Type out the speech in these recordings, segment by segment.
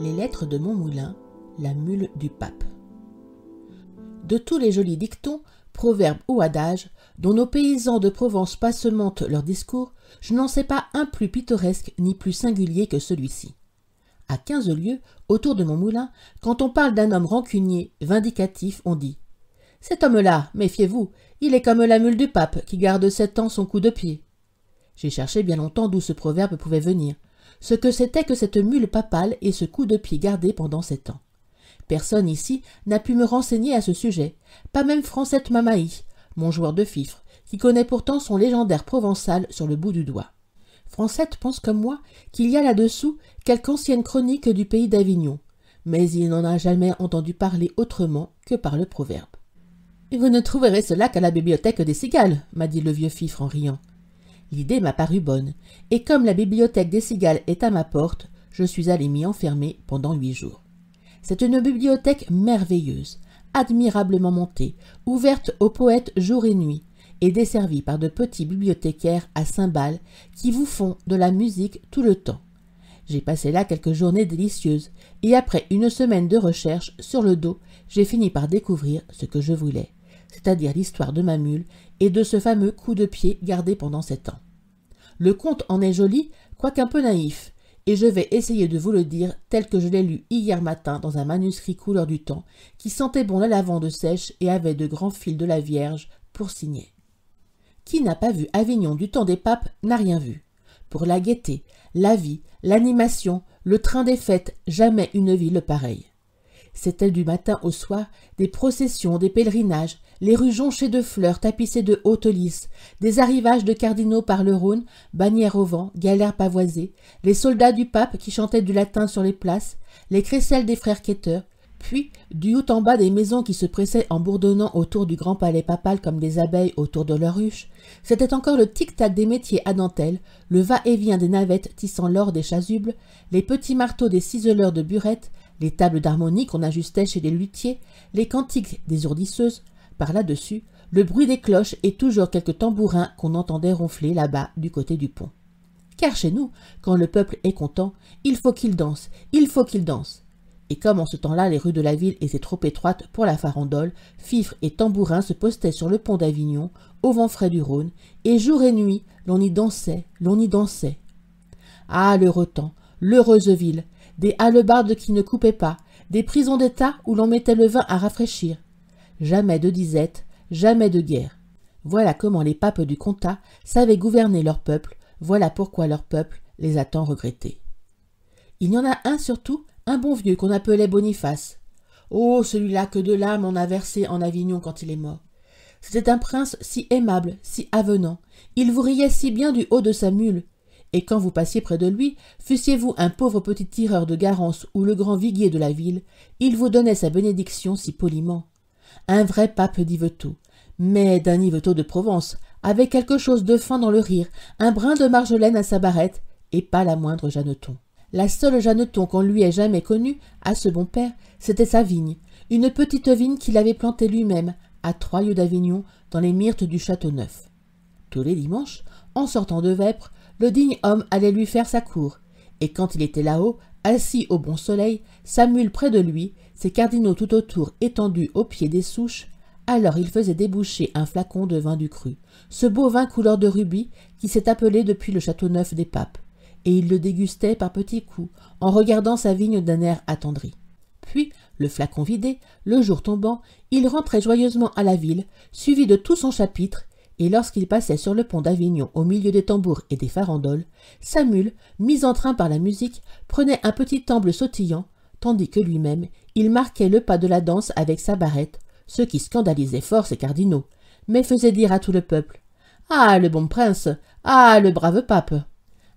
Les lettres de Montmoulin, la mule du pape. De tous les jolis dictons, proverbes ou adages, dont nos paysans de Provence passementent leurs discours, je n'en sais pas un plus pittoresque ni plus singulier que celui-ci. À 15 lieues, autour de Montmoulin, quand on parle d'un homme rancunier, vindicatif, on dit « Cet homme-là, méfiez-vous, il est comme la mule du pape qui garde 7 ans son coup de pied. » J'ai cherché bien longtemps d'où ce proverbe pouvait venir, ce que c'était que cette mule papale et ce coup de pied gardé pendant 7 ans. Personne ici n'a pu me renseigner à ce sujet, pas même Francette Mamaï, mon joueur de fifre, qui connaît pourtant son légendaire provençal sur le bout du doigt. Francette pense comme moi qu'il y a là-dessous quelque ancienne chronique du pays d'Avignon, mais il n'en a jamais entendu parler autrement que par le proverbe. « Vous ne trouverez cela qu'à la bibliothèque des Cigales, m'a dit le vieux fifre en riant. L'idée m'a paru bonne, et comme la bibliothèque des Cigales est à ma porte, je suis allé m'y enfermer pendant 8 jours. C'est une bibliothèque merveilleuse, admirablement montée, ouverte aux poètes jour et nuit, et desservie par de petits bibliothécaires à cymbales qui vous font de la musique tout le temps. J'ai passé là quelques journées délicieuses, et après une semaine de recherche sur le dos, j'ai fini par découvrir ce que je voulais, c'est-à-dire l'histoire de ma mule et de ce fameux coup de pied gardé pendant 7 ans. Le conte en est joli, quoiqu'un peu naïf, et je vais essayer de vous le dire tel que je l'ai lu hier matin dans un manuscrit couleur du temps qui sentait bon la lavande sèche et avait de grands fils de la Vierge pour signer. Qui n'a pas vu Avignon du temps des papes n'a rien vu. Pour la gaieté, la vie, l'animation, le train des fêtes, jamais une ville pareille. C'était du matin au soir des processions, des pèlerinages, les rues jonchées de fleurs tapissées de hautes lys, des arrivages de cardinaux par le Rhône, bannières au vent, galères pavoisées, les soldats du pape qui chantaient du latin sur les places, les crécelles des frères quêteurs, puis du haut en bas des maisons qui se pressaient en bourdonnant autour du grand palais papal comme des abeilles autour de leur ruche. C'était encore le tic-tac des métiers à dentelle, le va-et-vient des navettes tissant l'or des chasubles, les petits marteaux des ciseleurs de burettes, les tables d'harmonie qu'on ajustait chez les luthiers, les cantiques des ourdisseuses. Par là-dessus, le bruit des cloches et toujours quelques tambourins qu'on entendait ronfler là-bas du côté du pont. Car chez nous, quand le peuple est content, il faut qu'il danse, il faut qu'il danse. Et comme en ce temps-là les rues de la ville étaient trop étroites pour la farandole, fifres et tambourins se postaient sur le pont d'Avignon, au vent frais du Rhône, et jour et nuit, l'on y dansait, l'on y dansait. Ah, l'heureux temps, l'heureuse ville, des hallebardes qui ne coupaient pas, des prisons d'État où l'on mettait le vin à rafraîchir. Jamais de disette, jamais de guerre. Voilà comment les papes du comtat savaient gouverner leur peuple, voilà pourquoi leur peuple les a tant regrettés. Il y en a un surtout, un bon vieux qu'on appelait Boniface. Oh, celui-là que de l'âme on a versé en Avignon quand il est mort. C'était un prince si aimable, si avenant. Il vous riait si bien du haut de sa mule. Et quand vous passiez près de lui, fussiez-vous un pauvre petit tireur de garance ou le grand viguier de la ville, il vous donnait sa bénédiction si poliment. Un vrai pape d'Yvetot, mais d'un Yvetot de Provence, avec quelque chose de fin dans le rire, un brin de marjolaine à sa barrette, et pas la moindre Jeanneton. La seule Jeanneton qu'on lui ait jamais connue, à ce bon père, c'était sa vigne, une petite vigne qu'il avait plantée lui-même, à 3 lieues d'Avignon, dans les myrtes du Château-Neuf. Tous les dimanches, en sortant de Vêpres, le digne homme allait lui faire sa cour, et quand il était là-haut, assis au bon soleil, sa mule près de lui, ses cardinaux tout autour étendus au pied des souches, alors il faisait déboucher un flacon de vin du cru, ce beau vin couleur de rubis qui s'est appelé depuis le Château-Neuf des papes, et il le dégustait par petits coups, en regardant sa vigne d'un air attendri. Puis, le flacon vidé, le jour tombant, il rentrait joyeusement à la ville, suivi de tout son chapitre, et lorsqu'il passait sur le pont d'Avignon au milieu des tambours et des farandoles, sa mule, mise en train par la musique, prenait un petit temble sautillant, tandis que lui-même, il marquait le pas de la danse avec sa barrette, ce qui scandalisait fort ses cardinaux, mais faisait dire à tout le peuple « Ah, le bon prince! Ah, le brave pape !»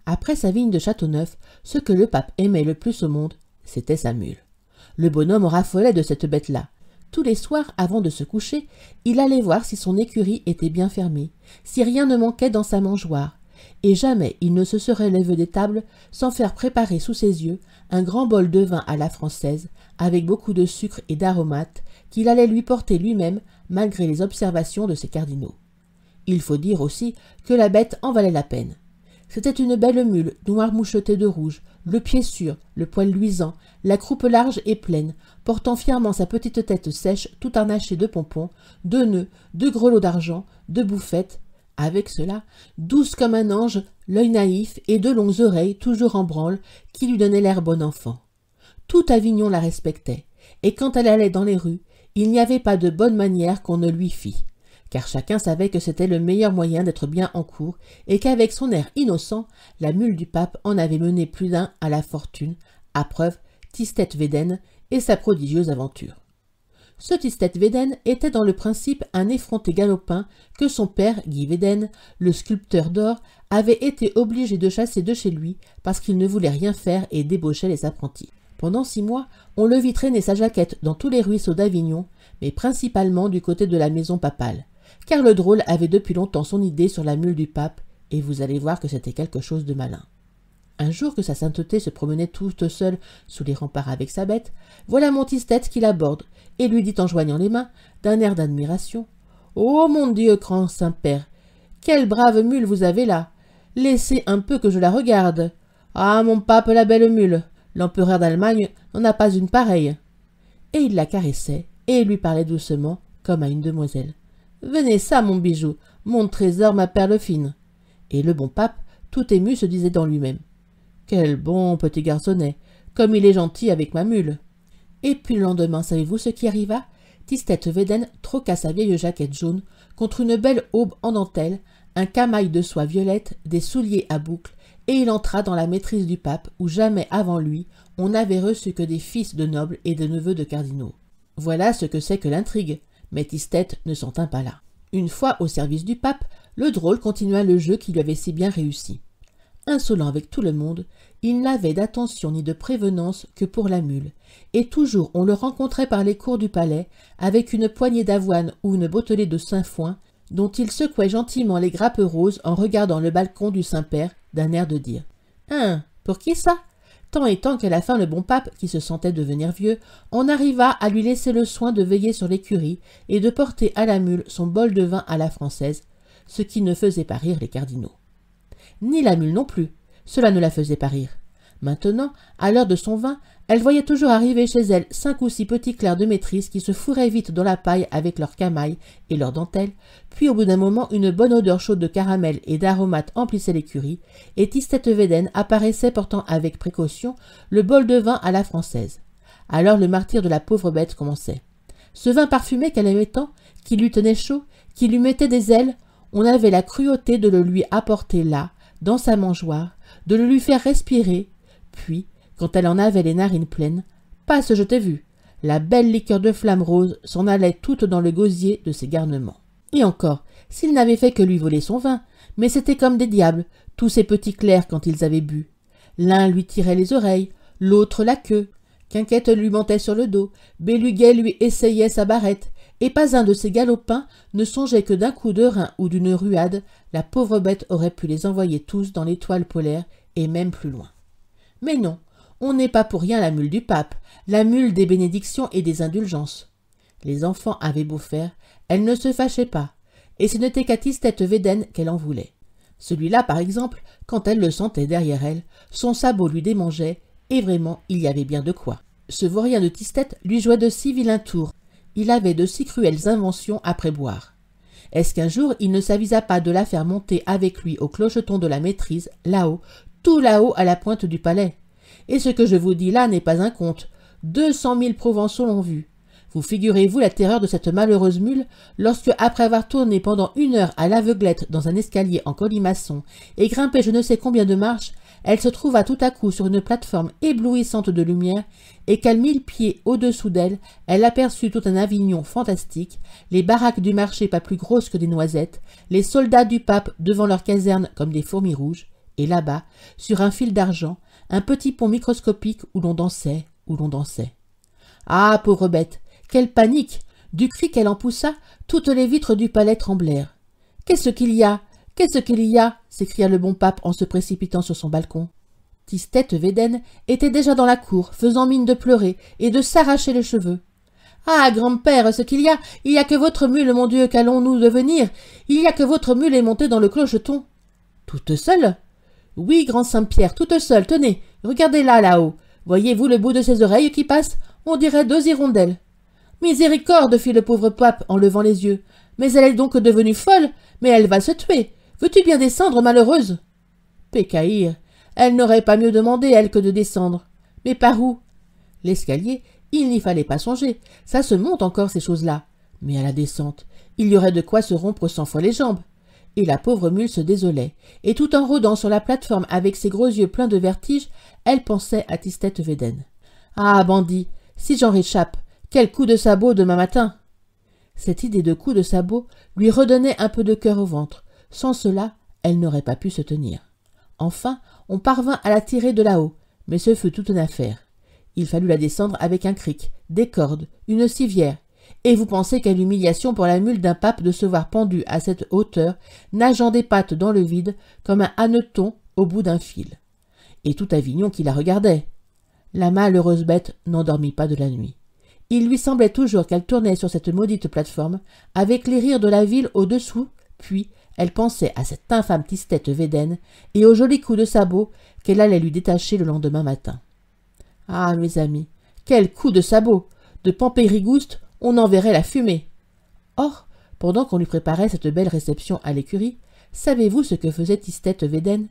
Après sa vigne de Château-Neuf, ce que le pape aimait le plus au monde, c'était sa mule. Le bonhomme raffolait de cette bête-là. Tous les soirs, avant de se coucher, il allait voir si son écurie était bien fermée, si rien ne manquait dans sa mangeoire, et jamais il ne se serait levé des tables sans faire préparer sous ses yeux un grand bol de vin à la française, avec beaucoup de sucre et d'aromates, qu'il allait lui porter lui-même, malgré les observations de ses cardinaux. Il faut dire aussi que la bête en valait la peine. C'était une belle mule, noire mouchetée de rouge, le pied sûr, le poil luisant, la croupe large et pleine, portant fièrement sa petite tête sèche tout harnachée de pompons, de nœuds, de grelots d'argent, de bouffettes. Avec cela, douce comme un ange, l'œil naïf et de longues oreilles toujours en branle qui lui donnaient l'air bon enfant. Tout Avignon la respectait, et quand elle allait dans les rues, il n'y avait pas de bonne manière qu'on ne lui fît, car chacun savait que c'était le meilleur moyen d'être bien en cour, et qu'avec son air innocent, la mule du pape en avait mené plus d'un à la fortune, à preuve Tistet Védène et sa prodigieuse aventure. Ce Tistet Védène était dans le principe un effronté galopin que son père, Guy Védène, le sculpteur d'or, avait été obligé de chasser de chez lui parce qu'il ne voulait rien faire et débauchait les apprentis. Pendant 6 mois, on le vit traîner sa jaquette dans tous les ruisseaux d'Avignon, mais principalement du côté de la maison papale, car le drôle avait depuis longtemps son idée sur la mule du pape, et vous allez voir que c'était quelque chose de malin. Un jour que sa sainteté se promenait toute seule sous les remparts avec sa bête, voilà mon Tistet qui l'aborde, et lui dit en joignant les mains, d'un air d'admiration, « Oh mon Dieu, grand Saint-Père, quelle brave mule vous avez là! Laissez un peu que je la regarde. Ah, mon pape, la belle mule! L'empereur d'Allemagne n'en a pas une pareille. » Et il la caressait, et lui parlait doucement, comme à une demoiselle. « Venez ça, mon bijou, mon trésor, ma perle fine. » Et le bon pape, tout ému, se disait dans lui-même. « Quel bon petit garçonnet, comme il est gentil avec ma mule. » Et puis le lendemain, savez-vous ce qui arriva? Tistet Védène troqua sa vieille jaquette jaune contre une belle aube en dentelle, un camail de soie violette, des souliers à boucles, et il entra dans la maîtrise du pape où jamais avant lui on n'avait reçu que des fils de nobles et de neveux de cardinaux. Voilà ce que c'est que l'intrigue, mais Tistet ne s'en tint pas là. Une fois au service du pape, le drôle continua le jeu qui lui avait si bien réussi. Insolent avec tout le monde, il n'avait d'attention ni de prévenance que pour la mule, et toujours on le rencontrait par les cours du palais avec une poignée d'avoine ou une bottelée de sainfoin dont il secouait gentiment les grappes roses en regardant le balcon du Saint-Père d'un air de dire « Hein, pour qui ça ?» Tant et tant qu'à la fin le bon pape, qui se sentait devenir vieux, en arriva à lui laisser le soin de veiller sur l'écurie et de porter à la mule son bol de vin à la française, ce qui ne faisait pas rire les cardinaux. Ni la mule non plus, cela ne la faisait pas rire. Maintenant, à l'heure de son vin, elle voyait toujours arriver chez elle 5 ou 6 petits clercs de maîtrise qui se fourraient vite dans la paille avec leurs camails et leurs dentelles, puis au bout d'un moment une bonne odeur chaude de caramel et d'aromates emplissait l'écurie, et Tistet Védène apparaissait portant avec précaution le bol de vin à la française. Alors le martyre de la pauvre bête commençait. Ce vin parfumé qu'elle aimait tant, qui lui tenait chaud, qui lui mettait des ailes, on avait la cruauté de le lui apporter là, dans sa mangeoire, de le lui faire respirer, puis, quand elle en avait les narines pleines, passe, je t'ai vu, la belle liqueur de flamme rose s'en allait toute dans le gosier de ses garnements. Et encore, s'il n'avait fait que lui voler son vin, mais c'était comme des diables, tous ces petits clercs quand ils avaient bu. L'un lui tirait les oreilles, l'autre la queue, Quinquette lui montait sur le dos, Béluguet lui essayait sa barrette, et pas un de ces galopins ne songeait que d'un coup de rein ou d'une ruade, la pauvre bête aurait pu les envoyer tous dans l'étoile polaire et même plus loin. Mais non, on n'est pas pour rien la mule du pape, la mule des bénédictions et des indulgences. Les enfants avaient beau faire, elle ne se fâchait pas, et ce n'était qu'à Tistet Védène qu'elle en voulait. Celui-là, par exemple, quand elle le sentait derrière elle, son sabot lui démangeait, et vraiment, il y avait bien de quoi. Ce vaurien de Tistet lui jouait de si vilains tours, il avait de si cruelles inventions après boire. Est-ce qu'un jour il ne s'avisa pas de la faire monter avec lui au clocheton de la maîtrise, là-haut, tout là-haut à la pointe du palais? Et ce que je vous dis là n'est pas un conte. 200 000 Provençaux l'ont vu. Vous figurez-vous la terreur de cette malheureuse mule lorsque, après avoir tourné pendant 1 heure à l'aveuglette dans un escalier en colimaçon et grimpé je ne sais combien de marches, elle se trouva tout à coup sur une plateforme éblouissante de lumière et qu'à 1000 pieds au-dessous d'elle, elle aperçut tout un Avignon fantastique, les baraques du marché pas plus grosses que des noisettes, les soldats du pape devant leur caserne comme des fourmis rouges, et là-bas, sur un fil d'argent, un petit pont microscopique où l'on dansait, Ah, pauvre bête, quelle panique! Du cri qu'elle en poussa, toutes les vitres du palais tremblèrent. « Qu'est-ce qu'il y a? Qu'est-ce qu'il y a » s'écria le bon pape en se précipitant sur son balcon. Tistet Védène était déjà dans la cour, faisant mine de pleurer et de s'arracher les cheveux. « Ah, grand-père, ce qu'il y a que votre mule, mon Dieu, qu'allons-nous devenir? Il y a que votre mule est montée dans le clocheton. »« Toute seule ?»« Oui, grand Saint-Pierre, toute seule, tenez, regardez-la là-haut. Voyez-vous le bout de ses oreilles qui passe? On dirait 2 hirondelles. Miséricorde, fit le pauvre pape en levant les yeux. Mais elle est donc devenue folle, mais elle va se tuer. Veux-tu bien descendre, malheureuse? Pécaïr, elle n'aurait pas mieux demandé, elle, que de descendre. Mais par où? L'escalier, il n'y fallait pas songer, ça se monte encore ces choses-là. Mais à la descente, il y aurait de quoi se rompre 100 fois les jambes. Et la pauvre mule se désolait, et tout en rôdant sur la plateforme avec ses gros yeux pleins de vertige, elle pensait à Tistet Védène. Ah, bandit, si j'en réchappe, quel coup de sabot demain matin! Cette idée de coup de sabot lui redonnait un peu de cœur au ventre. Sans cela, elle n'aurait pas pu se tenir. Enfin, on parvint à la tirer de là-haut, mais ce fut toute une affaire. Il fallut la descendre avec un cric, des cordes, une civière. Et vous pensez quelle humiliation pour la mule d'un pape de se voir pendue à cette hauteur, nageant des pattes dans le vide, comme un hanneton au bout d'un fil. Et tout Avignon qui la regardait. La malheureuse bête n'endormit pas de la nuit. Il lui semblait toujours qu'elle tournait sur cette maudite plateforme, avec les rires de la ville au-dessous, puis elle pensait à cette infâme Tistet Védène et aux jolis coups de sabot qu'elle allait lui détacher le lendemain matin. Ah, mes amis, quel coup de sabot! De Pampérigouste, on en verrait la fumée. Or, pendant qu'on lui préparait cette belle réception à l'écurie, savez-vous ce que faisait Tistet Védène?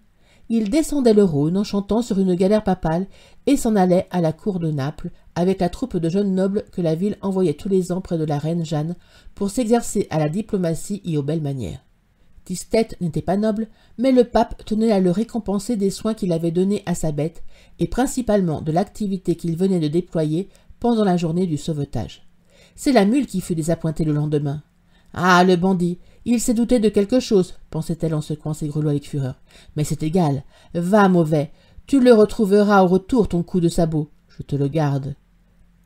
Il descendait le Rhône en chantant sur une galère papale et s'en allait à la cour de Naples avec la troupe de jeunes nobles que la ville envoyait tous les ans près de la reine Jeanne pour s'exercer à la diplomatie et aux belles manières. Tistet n'était pas noble, mais le pape tenait à le récompenser des soins qu'il avait donnés à sa bête et principalement de l'activité qu'il venait de déployer pendant la journée du sauvetage. C'est la mule qui fut désappointée le lendemain. Ah, le bandit, il s'est douté de quelque chose, pensait-elle en secouant ses grelots avec fureur. Mais c'est égal. Va, mauvais. Tu le retrouveras au retour, ton coup de sabot. Je te le garde.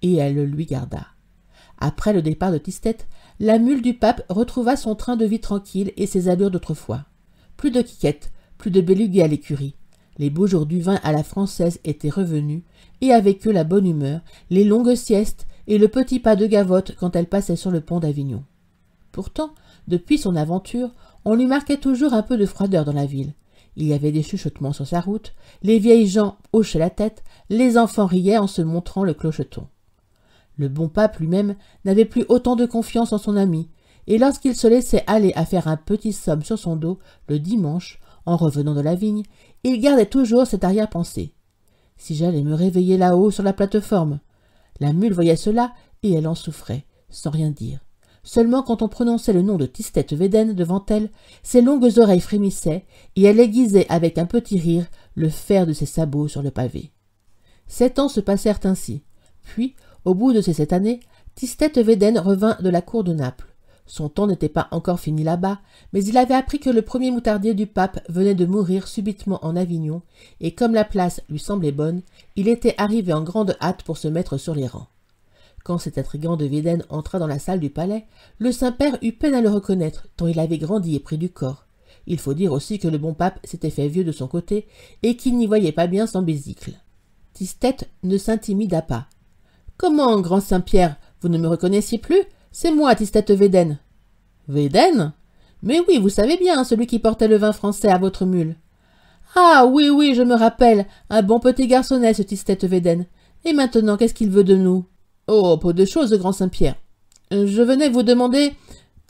Et elle le lui garda. Après le départ de Tistet, la mule du pape retrouva son train de vie tranquille et ses allures d'autrefois. Plus de quiquettes, plus de bélugués à l'écurie. Les beaux jours du vin à la française étaient revenus, et avec eux la bonne humeur, les longues siestes et le petit pas de gavotte quand elle passait sur le pont d'Avignon. Pourtant, depuis son aventure, on lui marquait toujours un peu de froideur dans la ville. Il y avait des chuchotements sur sa route, les vieilles gens hochaient la tête, les enfants riaient en se montrant le clocheton. Le bon pape lui-même n'avait plus autant de confiance en son ami, et lorsqu'il se laissait aller à faire un petit somme sur son dos le dimanche, en revenant de la vigne, il gardait toujours cette arrière-pensée. Si j'allais me réveiller là-haut sur la plateforme. La mule voyait cela, et elle en souffrait, sans rien dire. Seulement quand on prononçait le nom de Tistet Védène devant elle, ses longues oreilles frémissaient, et elle aiguisait avec un petit rire le fer de ses sabots sur le pavé. 7 ans se passèrent ainsi. Puis, au bout de ces 7 années, Tistet Védène revint de la cour de Naples. Son temps n'était pas encore fini là-bas, mais il avait appris que le premier moutardier du pape venait de mourir subitement en Avignon, et comme la place lui semblait bonne, il était arrivé en grande hâte pour se mettre sur les rangs. Quand cet intrigant de Védène entra dans la salle du palais, le Saint-Père eut peine à le reconnaître, tant il avait grandi et pris du corps. Il faut dire aussi que le bon pape s'était fait vieux de son côté, et qu'il n'y voyait pas bien sans bésicle. Tistet ne s'intimida pas. « Comment, grand Saint-Pierre, vous ne me reconnaissiez plus? C'est moi, Tistet Védène. »« Védène? Mais oui, vous savez bien, celui qui portait le vin français à votre mule. »« Ah, oui, oui, je me rappelle, un bon petit garçonnet, ce Tistet Védène. Et maintenant, qu'est-ce qu'il veut de nous? » « Oh, peu de choses, grand Saint-Pierre. Je venais vous demander...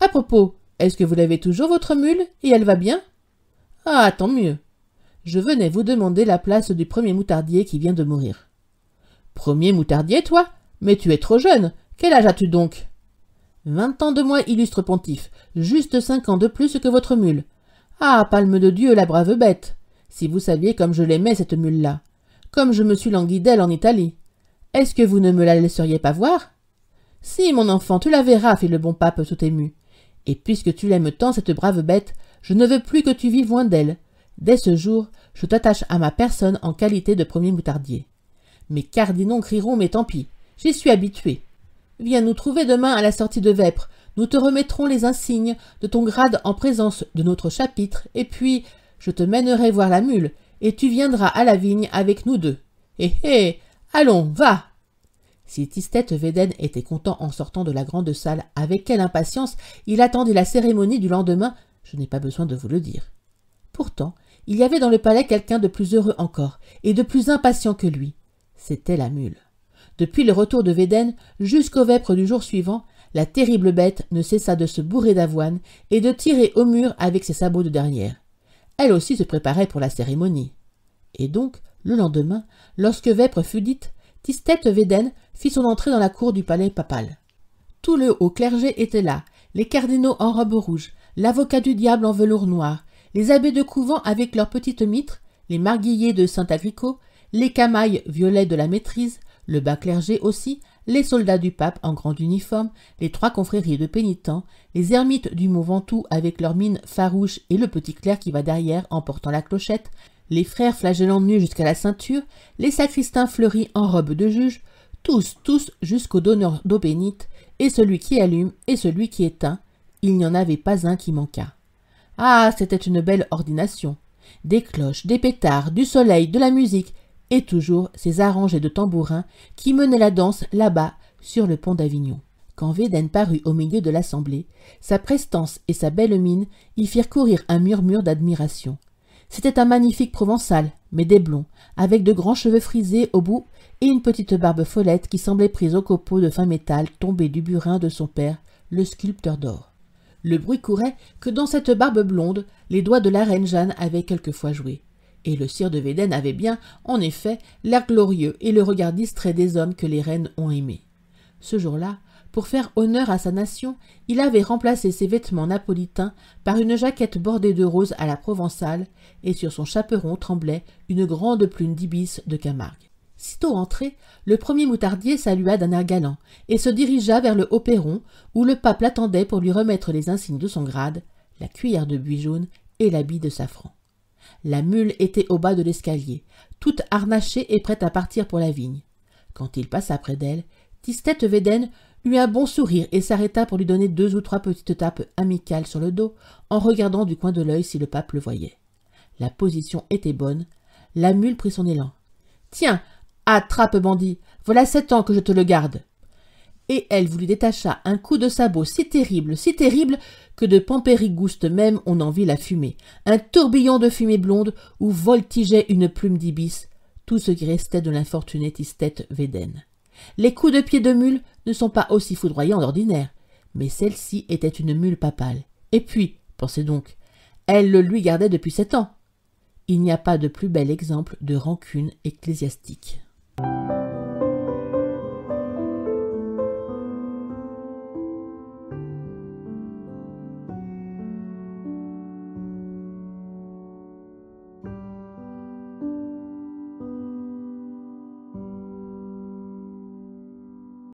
À propos, est-ce que vous l'avez toujours, votre mule, et elle va bien? Ah, tant mieux. Je venais vous demander la place du premier moutardier qui vient de mourir. Premier moutardier, toi? Mais tu es trop jeune. Quel âge as-tu donc? 20 ans de moins, illustre pontife. Juste 5 ans de plus que votre mule. Ah, palme de Dieu, la brave bête. Si vous saviez comme je l'aimais, cette mule-là. Comme je me suis langui d'elle en Italie. Est-ce que vous ne me la laisseriez pas voir? Si, mon enfant, tu la verras, fit le bon pape tout ému. Et puisque tu l'aimes tant, cette brave bête, je ne veux plus que tu vives loin d'elle. Dès ce jour, je t'attache à ma personne en qualité de premier moutardier. Mes cardinaux crieront, mais tant pis, j'y suis habitué. Viens nous trouver demain à la sortie de Vêpres, nous te remettrons les insignes de ton grade en présence de notre chapitre, et puis je te mènerai voir la mule, et tu viendras à la vigne avec nous deux. Hé hé! Allons, va! Si Tistet Védène était content en sortant de la grande salle, avec quelle impatience il attendit la cérémonie du lendemain, je n'ai pas besoin de vous le dire. Pourtant, il y avait dans le palais quelqu'un de plus heureux encore, et de plus impatient que lui. C'était la mule. Depuis le retour de Védène jusqu'aux vêpres du jour suivant, la terrible bête ne cessa de se bourrer d'avoine et de tirer au mur avec ses sabots de derrière. Elle aussi se préparait pour la cérémonie. Et donc, le lendemain, lorsque vêpres fut dite, Tistet Védène fit son entrée dans la cour du palais papal. Tout le haut clergé était là, les cardinaux en robe rouge, l'avocat du diable en velours noir, les abbés de couvent avec leurs petites mitres, les marguilliers de Saint-Agricot, les camailles violets de la maîtrise, le bas clergé aussi, les soldats du pape en grand uniforme, les 3 confréries de pénitents, les ermites du Mont Ventoux avec leurs mines farouches et le petit clerc qui va derrière en portant la clochette, les frères flagellants nus jusqu'à la ceinture, les sacristains fleuris en robe de juge, tous jusqu'au donneur d'eau bénite, et celui qui allume et celui qui éteint, il n'y en avait pas un qui manquât. Ah, c'était une belle ordination. Des cloches, des pétards, du soleil, de la musique, et toujours ces arrangés de tambourins qui menaient la danse là-bas sur le pont d'Avignon. Quand Védène parut au milieu de l'assemblée, sa prestance et sa belle mine y firent courir un murmure d'admiration. C'était un magnifique provençal, mais des blonds, avec de grands cheveux frisés au bout et une petite barbe follette qui semblait prise au copeau de fin métal tombé du burin de son père, le sculpteur d'or. Le bruit courait que dans cette barbe blonde, les doigts de la reine Jeanne avaient quelquefois joué. Et le sire de Védène avait bien, en effet, l'air glorieux et le regard distrait des hommes que les reines ont aimés. Ce jour-là, pour faire honneur à sa nation, il avait remplacé ses vêtements napolitains par une jaquette bordée de rose à la provençale, et sur son chaperon tremblait une grande plume d'ibis de Camargue. Sitôt entré, le premier moutardier salua d'un air galant et se dirigea vers le haut perron où le pape l'attendait pour lui remettre les insignes de son grade, la cuillère de buis jaune et l'habit de safran. La mule était au bas de l'escalier, toute harnachée et prête à partir pour la vigne. Quand il passa près d'elle, Tistet Védène eut un bon sourire et s'arrêta pour lui donner 2 ou 3 petites tapes amicales sur le dos, en regardant du coin de l'œil si le pape le voyait. La position était bonne. La mule prit son élan. « Tiens, attrape, bandit, voilà 7 ans que je te le garde !» Et elle vous lui détacha un coup de sabot si terrible, que de Pampérigouste même on en vit la fumée, un tourbillon de fumée blonde où voltigeait une plume d'ibis, tout ce qui restait de l'infortuné Tistet Védène. Les coups de pied de mule ne sont pas aussi foudroyants d'ordinaire, mais celle-ci était une mule papale. Et puis, pensez donc, elle le lui gardait depuis 7 ans. Il n'y a pas de plus bel exemple de rancune ecclésiastique.